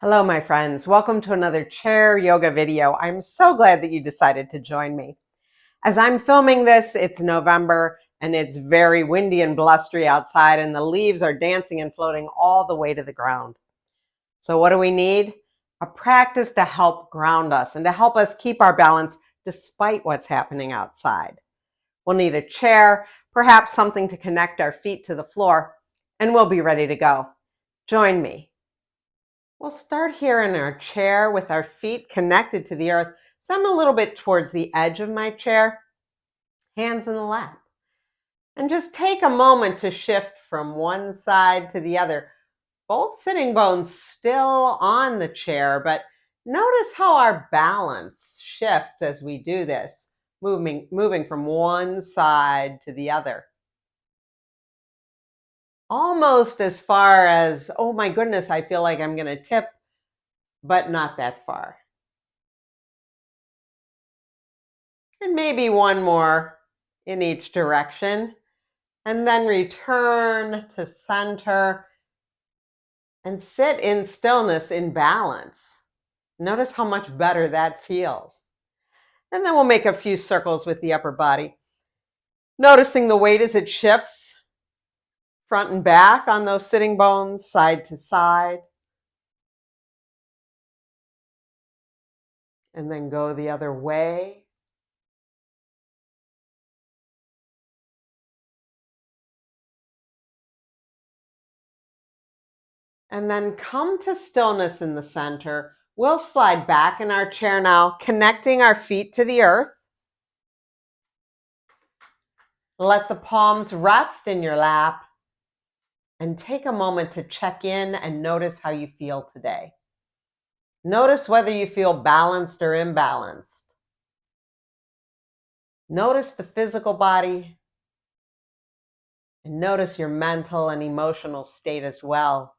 Hello, my friends. Welcome to another chair yoga video. I'm so glad that you decided to join me. As I'm filming this, it's November and it's very windy and blustery outside, and the leaves are dancing and floating all the way to the ground. So what do we need? A practice to help ground us and to help us keep our balance despite what's happening outside. We'll need a chair, perhaps something to connect our feet to the floor, and we'll be ready to go. Join me. We'll start here in our chair with our feet connected to the earth. So I'm a little bit towards the edge of my chair, hands in the lap. And just take a moment to shift from one side to the other. Both sitting bones still on the chair, but notice how our balance shifts as we do this, moving from one side to the other. Almost as far as, oh my goodness, I feel like I'm going to tip, but not that far. And maybe one more in each direction. And then return to center and sit in stillness in balance. Notice how much better that feels. And then we'll make a few circles with the upper body. Noticing the weight as it shifts front and back on those sitting bones, side to side. And then go the other way. And then come to stillness in the center. We'll slide back in our chair now, connecting our feet to the earth. Let the palms rest in your lap and take a moment to check in and notice how you feel today. Notice whether you feel balanced or imbalanced. Notice the physical body and notice your mental and emotional state as well.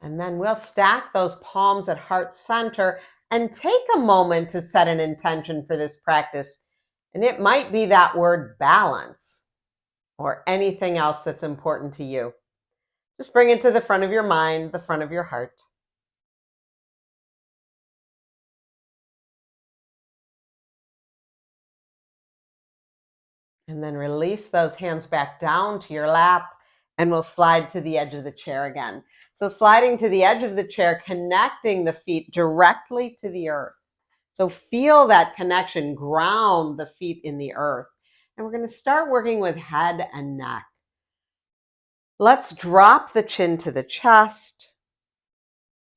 And then we'll stack those palms at heart center and take a moment to set an intention for this practice. And it might be that word balance or anything else that's important to you. Just bring it to the front of your mind, the front of your heart. And then release those hands back down to your lap, and we'll slide to the edge of the chair again. So sliding to the edge of the chair, connecting the feet directly to the earth. So feel that connection, ground the feet in the earth. And we're going to start working with head and neck. Let's drop the chin to the chest.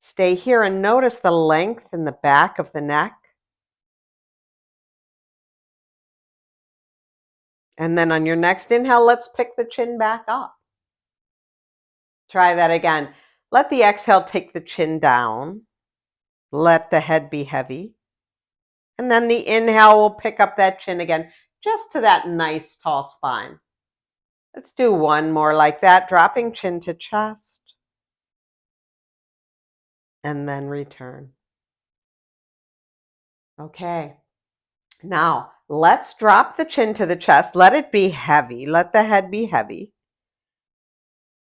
Stay here and notice the length in the back of the neck. And then on your next inhale, let's pick the chin back up. Try that again. Let the exhale take the chin down. Let the head be heavy. And then the inhale will pick up that chin again, just to that nice tall spine. Let's do one more like that, dropping chin to chest. And then return. Okay. Now, let's drop the chin to the chest. Let it be heavy. Let the head be heavy.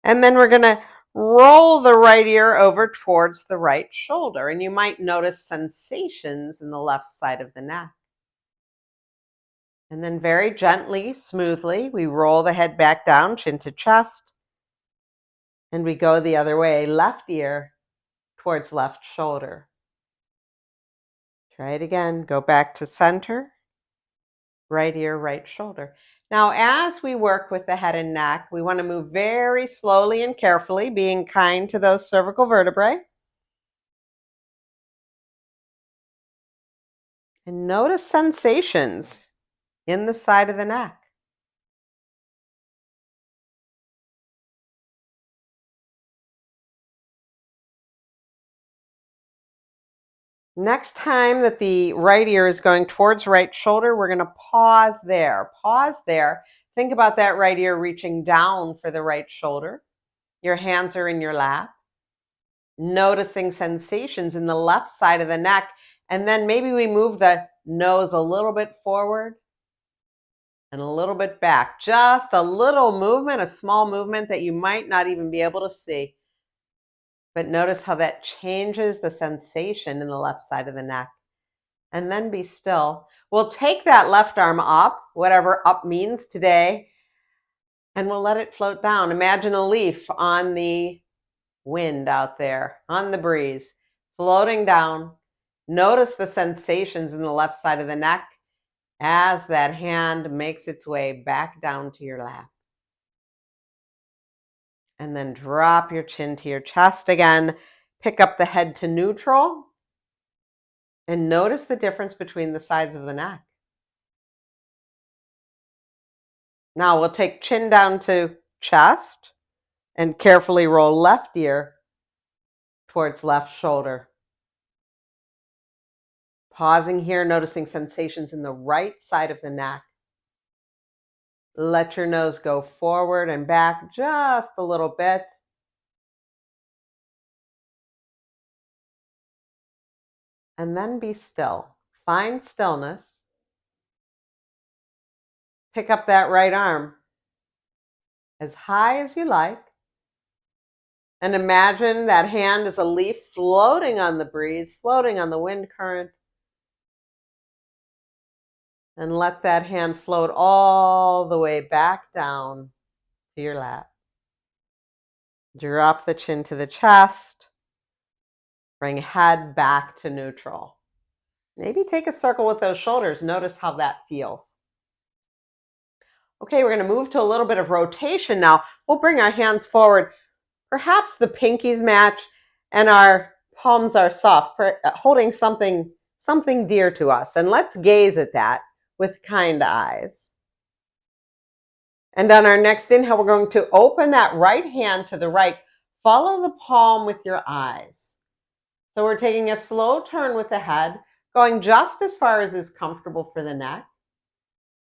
And then we're going to roll the right ear over towards the right shoulder. And you might notice sensations in the left side of the neck. And then very gently, smoothly, we roll the head back down, chin to chest. And we go the other way, left ear towards left shoulder. Try it again. Go back to center. Right ear, right shoulder. Now, as we work with the head and neck, we want to move very slowly and carefully, being kind to those cervical vertebrae. And notice sensations in the side of the neck. Next time that the right ear is going towards right shoulder, we're going to pause there. Pause there. Think about that right ear reaching down for the right shoulder. Your hands are in your lap. Noticing sensations in the left side of the neck. And then maybe we move the nose a little bit forward and a little bit back. Just a little movement, a small movement that you might not even be able to see. But notice how that changes the sensation in the left side of the neck. And then be still. We'll take that left arm up, whatever up means today, and we'll let it float down. Imagine a leaf on the wind out there, on the breeze, floating down. Notice the sensations in the left side of the neck as that hand makes its way back down to your lap. And then drop your chin to your chest again. Pick up the head to neutral. And notice the difference between the sides of the neck. Now we'll take chin down to chest and carefully roll left ear towards left shoulder. Pausing here, noticing sensations in the right side of the neck. Let your nose go forward and back just a little bit. And then be still. Find stillness. Pick up that right arm as high as you like. And imagine that hand as a leaf floating on the breeze, floating on the wind current. And let that hand float all the way back down to your lap. Drop the chin to the chest. Bring head back to neutral. Maybe take a circle with those shoulders. Notice how that feels. Okay, we're going to move to a little bit of rotation now. We'll bring our hands forward. Perhaps the pinkies match and our palms are soft, holding something dear to us. And let's gaze at that with kind eyes. And on our next inhale, we're going to open that right hand to the right. Follow the palm with your eyes. So we're taking a slow turn with the head, going just as far as is comfortable for the neck.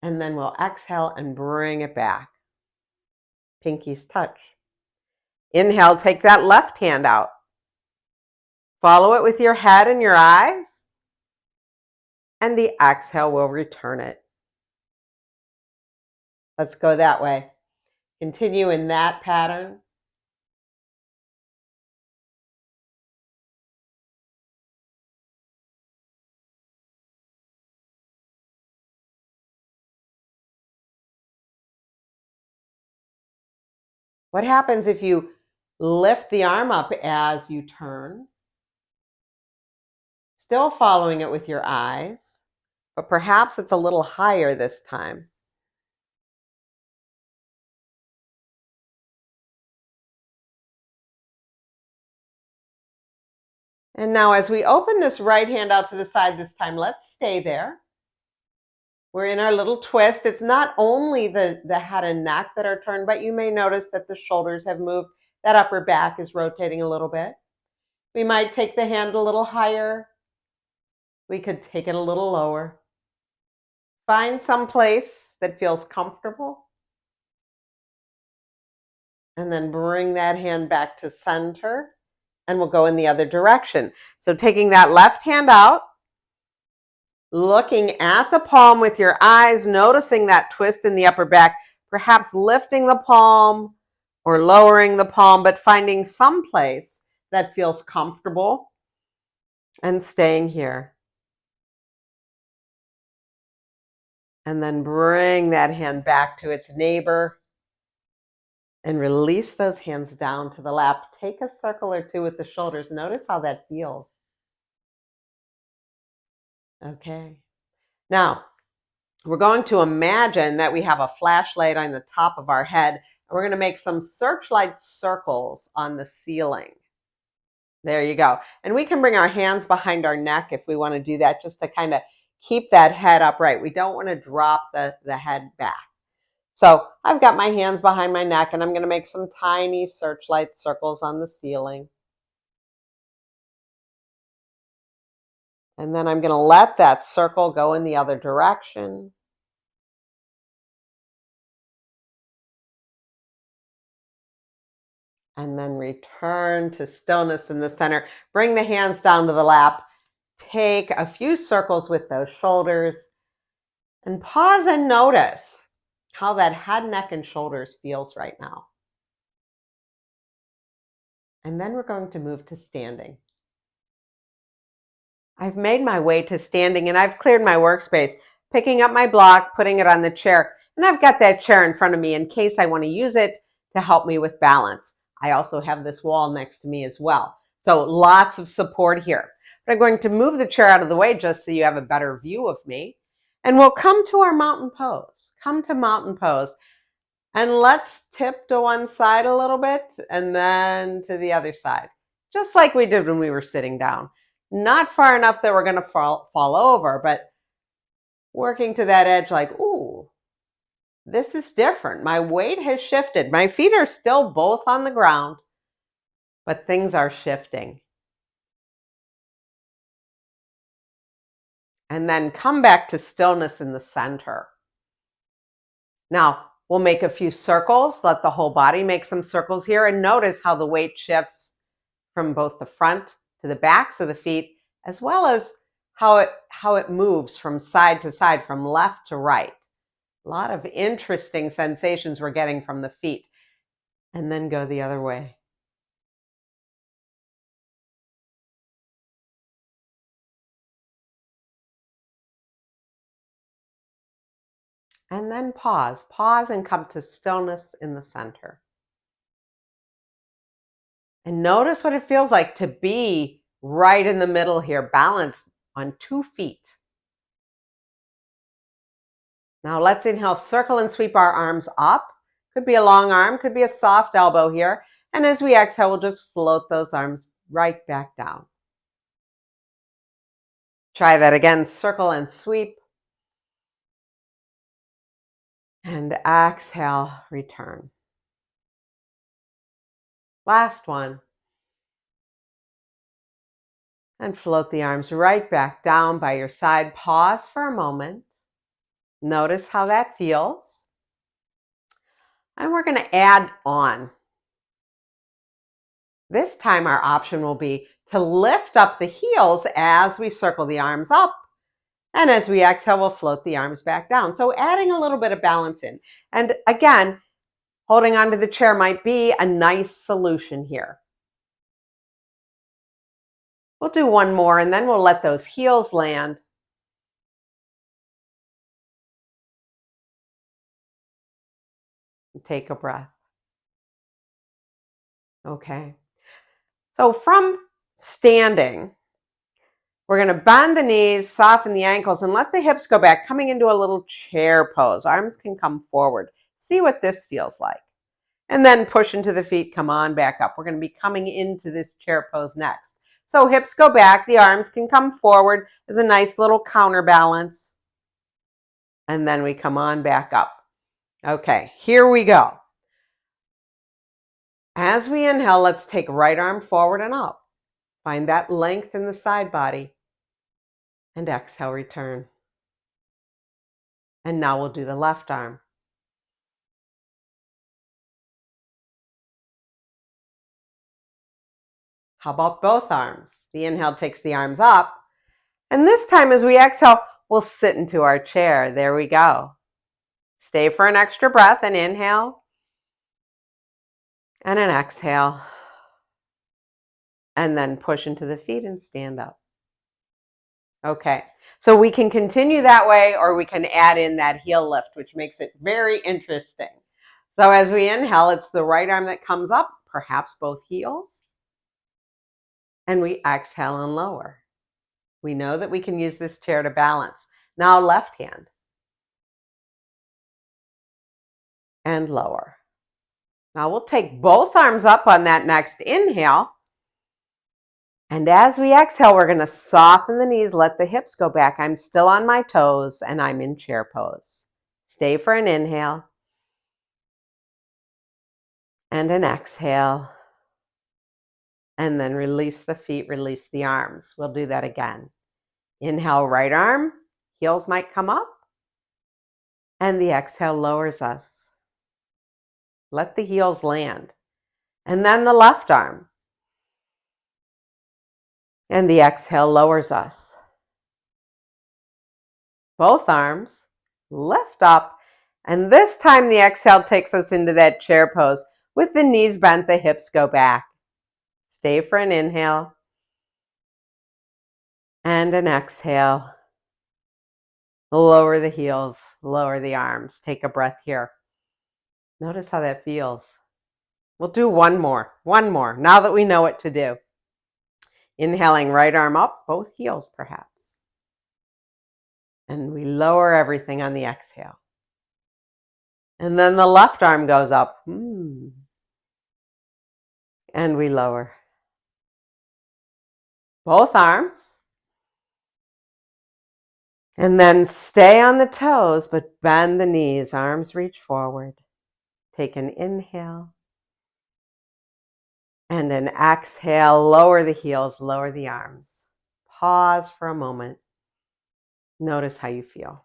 And then we'll exhale and bring it back. Pinkies touch. Inhale, take that left hand out. Follow it with your head and your eyes. And the exhale will return it. Let's go that way. Continue in that pattern. What happens if you lift the arm up as you turn? Still following it with your eyes, but perhaps it's a little higher this time. And now as we open this right hand out to the side this time, let's stay there. We're in our little twist. It's not only the head and neck that are turned, but you may notice that the shoulders have moved. That upper back is rotating a little bit. We might take the hand a little higher. We could take it a little lower. Find some place that feels comfortable. And then bring that hand back to center. And we'll go in the other direction. So taking that left hand out, looking at the palm with your eyes, noticing that twist in the upper back, perhaps lifting the palm or lowering the palm, but finding some place that feels comfortable and staying here. And then bring that hand back to its neighbor and release those hands down to the lap. Take a circle or two with the shoulders. Notice how that feels. Okay. Now, we're going to imagine that we have a flashlight on the top of our head, and we're going to make some searchlight circles on the ceiling. There you go. And we can bring our hands behind our neck if we want to do that, just to kind of keep that head upright. We don't want to drop the head back. So I've got my hands behind my neck, and I'm going to make some tiny searchlight circles on the ceiling. And then I'm going to let that circle go in the other direction. And then return to stillness in the center. Bring the hands down to the lap. Take a few circles with those shoulders. And pause and notice. how that head, neck, and shoulders feels right now. And then we're going to move to standing. I've made my way to standing and I've cleared my workspace, picking up my block, putting it on the chair, and I've got that chair in front of me in case I want to use it to help me with balance. I also have this wall next to me as well. So lots of support here. But I'm going to move the chair out of the way just so you have a better view of me. And we'll come to our mountain pose. Come to mountain pose. And let's tip to one side a little bit and then to the other side, just like we did when we were sitting down. Not far enough that we're going to fall over, but working to that edge like, ooh, this is different. My weight has shifted. My feet are still both on the ground, but things are shifting. And then come back to stillness in the center. Now, we'll make a few circles. Let the whole body make some circles here and notice how the weight shifts from both the front to the backs of the feet, as well as how it moves from side to side, from left to right. A lot of interesting sensations we're getting from the feet. And then go the other way. And then pause. Pause and come to stillness in the center. And notice what it feels like to be right in the middle here, balanced on 2 feet. Now let's inhale, circle and sweep our arms up. Could be a long arm, could be a soft elbow here. And as we exhale, we'll just float those arms right back down. Try that again, circle and sweep. And exhale, return. Last one. And float the arms right back down by your side. Pause for a moment. Notice how that feels. And we're going to add on. This time our option will be to lift up the heels as we circle the arms up. And as we exhale, we'll float the arms back down. So adding a little bit of balance in. And again, holding onto the chair might be a nice solution here. We'll do one more and then we'll let those heels land. Take a breath. Okay. So from standing, we're going to bend the knees, soften the ankles, and let the hips go back, coming into a little chair pose. Arms can come forward. See what this feels like. And then push into the feet, come on back up. We're going to be coming into this chair pose next. So hips go back, the arms can come forward as a nice little counterbalance. And then we come on back up. Okay, here we go. As we inhale, let's take right arm forward and up. Find that length in the side body. And exhale, return. And now we'll do the left arm. How about both arms? The inhale takes the arms up. And this time as we exhale, we'll sit into our chair. There we go. Stay for an extra breath and inhale. And an exhale. And then push into the feet and stand up. Okay, so we can continue that way or we can add in that heel lift, which makes it very interesting. So as we inhale, it's the right arm that comes up, perhaps both heels. And we exhale and lower. We know that we can use this chair to balance. Now left hand. And lower. Now we'll take both arms up on that next inhale. And as we exhale, we're going to soften the knees, let the hips go back. I'm still on my toes and I'm in chair pose. Stay for an inhale. And an exhale. And then release the feet, release the arms. We'll do that again. Inhale, right arm. Heels might come up. And the exhale lowers us. Let the heels land. And then the left arm. And the exhale lowers us. Both arms lift up And this time the exhale takes us into that chair pose. With the knees bent, the hips go back. Stay for an inhale. And an exhale. Lower the heels, lower the arms. Take a breath here. Notice how that feels. We'll do one more, now that we know what to do. Inhaling, right arm up, both heels perhaps. And we lower everything on the exhale. And then the left arm goes up. And we lower. Both arms. And then stay on the toes, but bend the knees. Arms reach forward. Take an inhale. And an exhale. Lower the heels, lower the arms. Pause for a moment. Notice how you feel.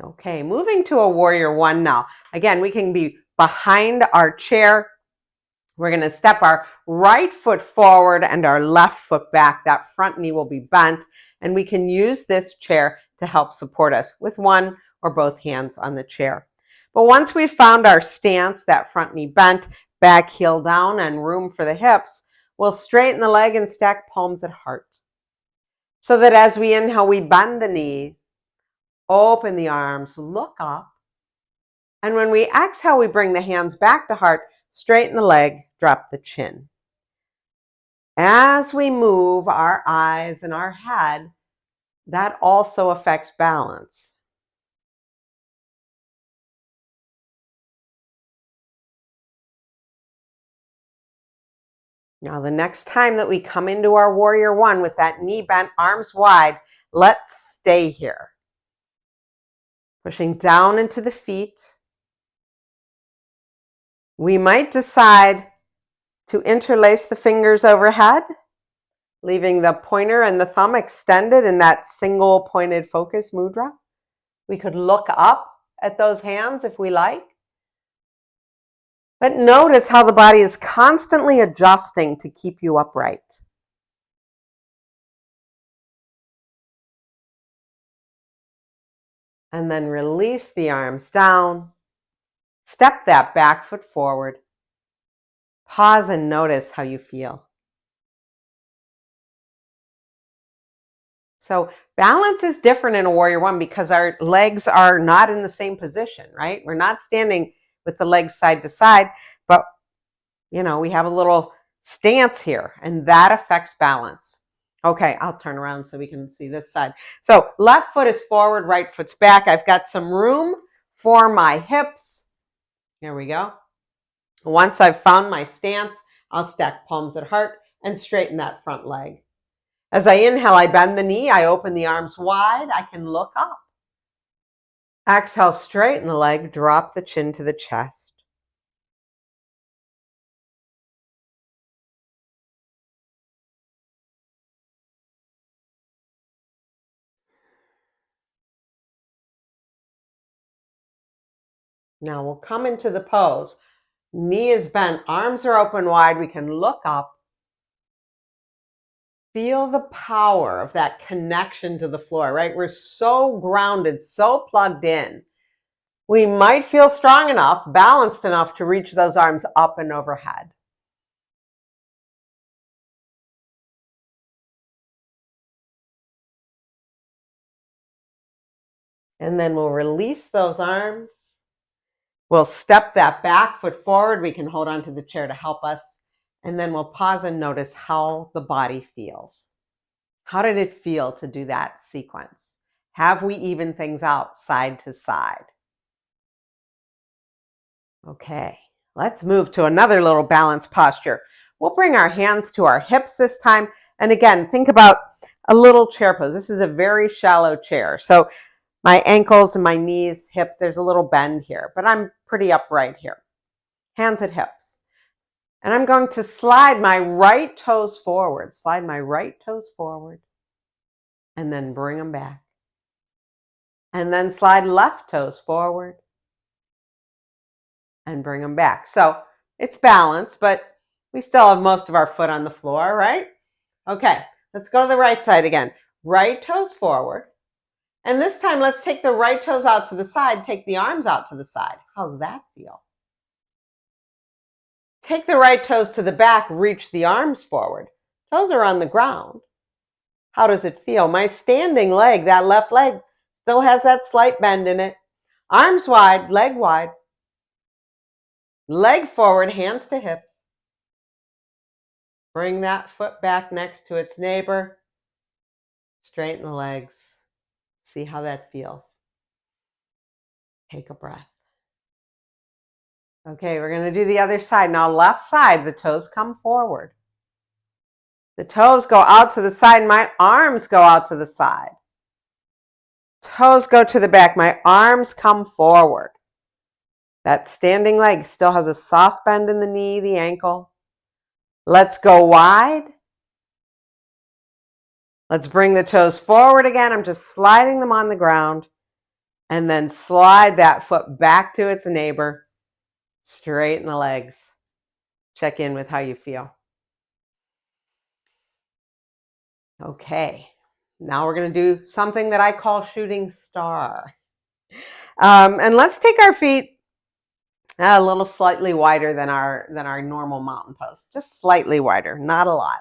Okay, moving to a warrior one now. Again, we can be behind our chair. We're going to step our right foot forward and our left foot back. That front knee will be bent, and we can use this chair to help support us with one or both hands on the chair. But once we've found our stance, that front knee bent, back heel down, and room for the hips, we'll straighten the leg and stack palms at heart. So that as we inhale, we bend the knees, open the arms, look up. And when we exhale, we bring the hands back to heart, straighten the leg, drop the chin. As we move our eyes and our head, that also affects balance. Now, the next time that we come into our warrior one with that knee bent, arms wide, let's stay here. Pushing down into the feet. We might decide to interlace the fingers overhead, leaving the pointer and the thumb extended in that single pointed focus mudra. We could look up at those hands if we like. But notice how the body is constantly adjusting to keep you upright. And then release the arms down. Step that back foot forward. Pause and notice how you feel. So balance is different in a warrior one because our legs are not in the same position, right? We're not standing with the legs side to side, but we have a little stance here, and that affects balance. Okay, I'll turn around so we can see this side. So left foot is forward, right foot's back. I've got some room for my hips. Here we go. Once I've found my stance, I'll stack palms at heart and straighten that front leg. As I inhale, I bend the knee, I open the arms wide, I can look up. Exhale, straighten the leg, drop the chin to the chest. Now we'll come into the pose. Knee is bent, arms are open wide, we can look up. Feel the power of that connection to the floor, right? We're so grounded, so plugged in. We might feel strong enough, balanced enough to reach those arms up and overhead. And then we'll release those arms. We'll step that back foot forward. We can hold on to the chair to help us. And then we'll pause and notice how the body feels. How did it feel to do that sequence? Have we evened things out side to side? Okay, let's move to another little balanced posture. We'll bring our hands to our hips this time. And again, think about a little chair pose. This is a very shallow chair. So my ankles and my knees, hips, there's a little bend here, but I'm pretty upright here. Hands at hips. And I'm going to slide my right toes forward. Slide my right toes forward. And then bring them back. And then slide left toes forward. And bring them back. So it's balanced, but we still have most of our foot on the floor, right? Okay, let's go to the right side again. Right toes forward. And this time, let's take the right toes out to the side, take the arms out to the side. How's that feel? Take the right toes to the back, reach the arms forward. Toes are on the ground. How does it feel? My standing leg, that left leg, still has that slight bend in it. Arms wide, leg wide. Leg forward, hands to hips. Bring that foot back next to its neighbor. Straighten the legs. See how that feels. Take a breath. Okay, we're going to do the other side. Now, left side, the toes come forward. The toes go out to the side. My arms go out to the side. Toes go to the back. My arms come forward. That standing leg still has a soft bend in the knee, the ankle. Let's go wide. Let's bring the toes forward again. I'm just sliding them on the ground. And then slide that foot back to its neighbor. Straighten the legs. Check in with how you feel. Okay, now we're going to do something that I call shooting star. And let's take our feet a little slightly wider than our normal mountain pose. Just slightly wider, not a lot.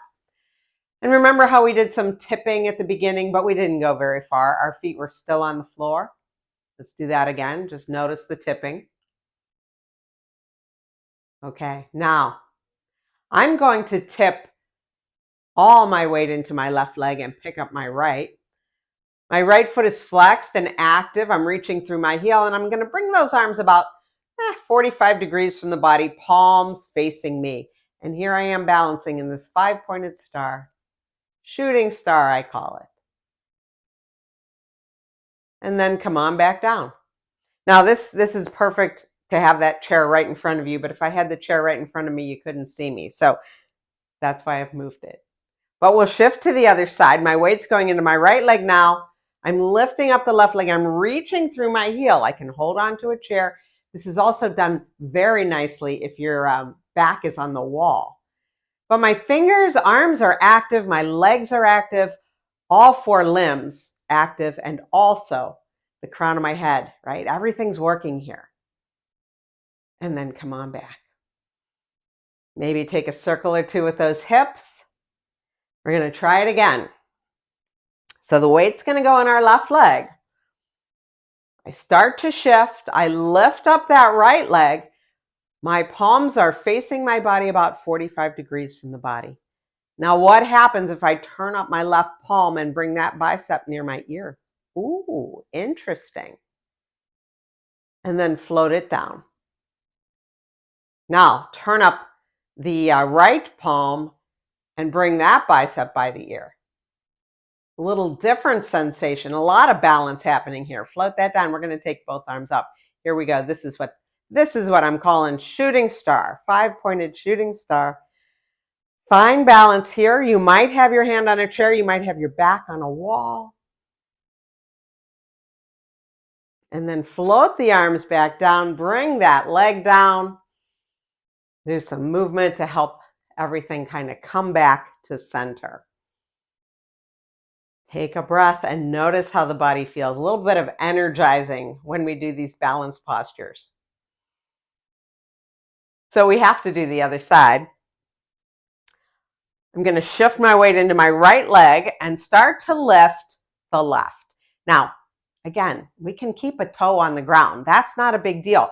And remember how we did some tipping at the beginning, but we didn't go very far. Our feet were still on the floor. Let's do that again. Just notice the tipping. Okay, now I'm going to tip all my weight into my left leg and pick up my right. My right foot is flexed and active. I'm reaching through my heel, and I'm going to bring those arms about 45 degrees from the body, palms facing me. And here I am balancing in this 5-pointed star. Shooting star, I call it. And then come on back down. Now this is perfect to have that chair right in front of you, but if I had the chair right in front of me, you couldn't see me. So that's why I've moved it. But we'll shift to the other side. My weight's going into my right leg now. I'm lifting up the left leg. I'm reaching through my heel. I can hold on to a chair. This is also done very nicely if your back is on the wall. But my fingers, arms are active. My legs are active. All 4 limbs active, and also the crown of my head, right? Everything's working here. And then come on back. Maybe take a circle or 2 with those hips. We're going to try it again. So the weight's going to go on our left leg. I start to shift. I lift up that right leg. My palms are facing my body about 45 degrees from the body. Now, what happens if I turn up my left palm and bring that bicep near my ear? Ooh, interesting. And then float it down. Now, turn up the right palm and bring that bicep by the ear. A little different sensation, a lot of balance happening here. Float that down. We're going to take both arms up. Here we go. This is what I'm calling shooting star, 5-pointed shooting star. Find balance here. You might have your hand on a chair. You might have your back on a wall. And then float the arms back down. Bring that leg down. Do some movement to help everything kind of come back to center. Take a breath and notice how the body feels. A little bit of energizing when we do these balance postures. So we have to do the other side. I'm going to shift my weight into my right leg and start to lift the left. Now, again, we can keep a toe on the ground. That's not a big deal.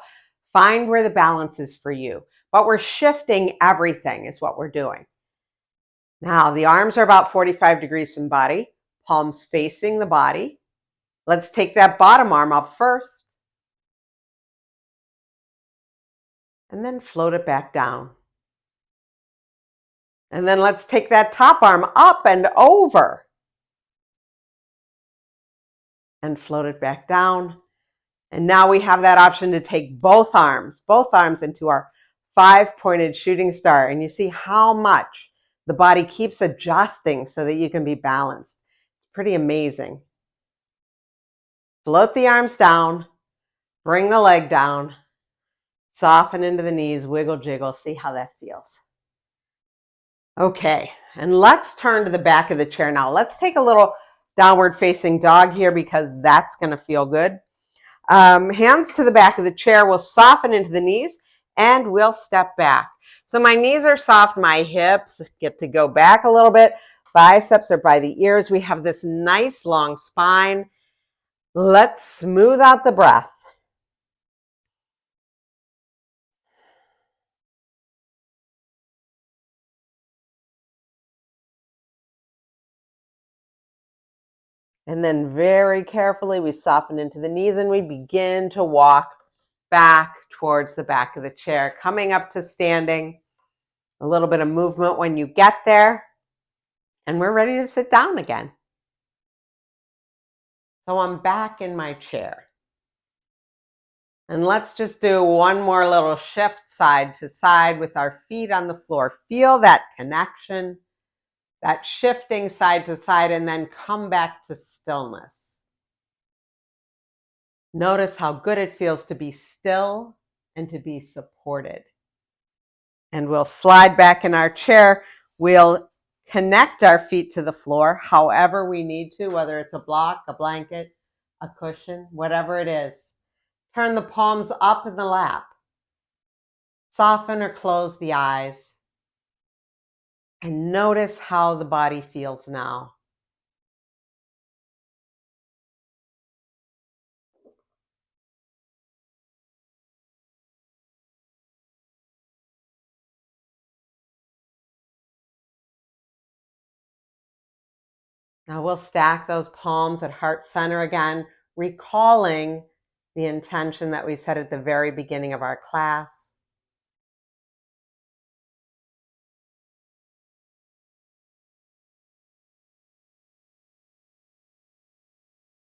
Find where the balance is for you. But we're shifting everything is what we're doing. Now, the arms are about 45 degrees from body, palms facing the body. Let's take that bottom arm up first. And then float it back down. And then let's take that top arm up and over. And float it back down. And now we have that option to take both arms into our 5-pointed shooting star. And you see how much the body keeps adjusting so that you can be balanced. It's pretty amazing. Float the arms down, bring the leg down, soften into the knees, wiggle, jiggle, see how that feels. Okay, and let's turn to the back of the chair now. Let's take a little downward facing dog here because that's going to feel good. Hands to the back of the chair. We'll soften into the knees and we'll step back. So my knees are soft, my hips get to go back a little bit. Biceps are by the ears. We have this nice long spine. Let's smooth out the breath. And then very carefully, we soften into the knees and we begin to walk back towards the back of the chair, coming up to standing. A little bit of movement when you get there. And we're ready to sit down again. So I'm back in my chair. And let's just do one more little shift side to side with our feet on the floor. Feel that connection, that shifting side to side, and then come back to stillness. Notice how good it feels to be still and to be supported. And we'll slide back in our chair. We'll connect our feet to the floor however we need to, whether it's a block, a blanket, a cushion, whatever it is. Turn the palms up in the lap. Soften or close the eyes. And notice how the body feels now. Now we'll stack those palms at heart center again, recalling the intention that we set at the very beginning of our class.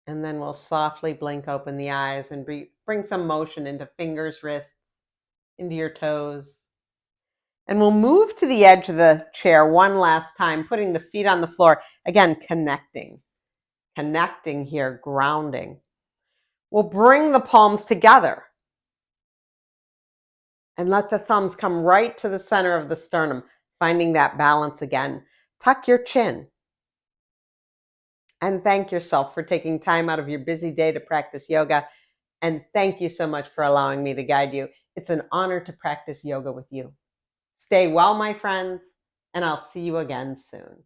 And then we'll softly blink open the eyes and bring some motion into fingers, wrists, into your toes. And we'll move to the edge of the chair one last time, putting the feet on the floor. Again, connecting here, grounding. We'll bring the palms together and let the thumbs come right to the center of the sternum, finding that balance again. Tuck your chin. And thank yourself for taking time out of your busy day to practice yoga. And thank you so much for allowing me to guide you. It's an honor to practice yoga with you. Stay well, my friends, and I'll see you again soon.